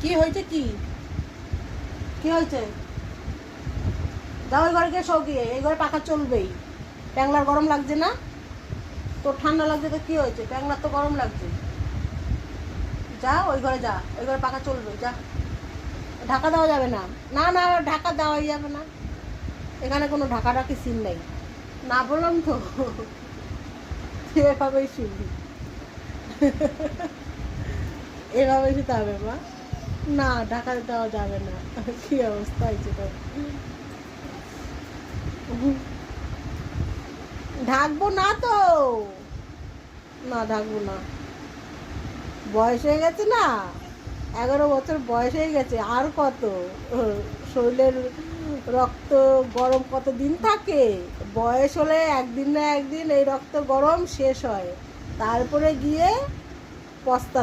কি হয়েছে? কি কি হয়েছে? যাও ওই ঘরে গিয়ে শো গিয়ে, এই ঘরে পাখা চলবেই। ট্যাংলার গরম লাগছে না? তোর ঠান্ডা লাগছে তো কি হয়েছে? ট্যাংলার তো গরম লাগছে। যা ওই ঘরে, যা ওই ঘরে পাখা চলবে, যা। ঢাকা দেওয়া যাবে না। না না, ঢাকা দেওয়াই যাবে না, এখানে কোনো ঢাকাঢাকি সিন নেই। না বললাম তো, তুই এভাবেই শুনবি, এভাবে শুতে হবে মা। না, ঢাকা দেওয়া যাবে না। কি অবস্থা হয়েছে তোর? ঢাকবো না তো, না ঢাকবো না। বয়স হয়ে গেছে না, 11 বছর বয়স হয়ে গেছে, আর কত? শরীরের রক্ত গরম কত দিন থাকে? বয়স হলে একদিন না একদিন এই রক্ত গরম শেষ হয়, তারপরে গিয়ে পস্তাতে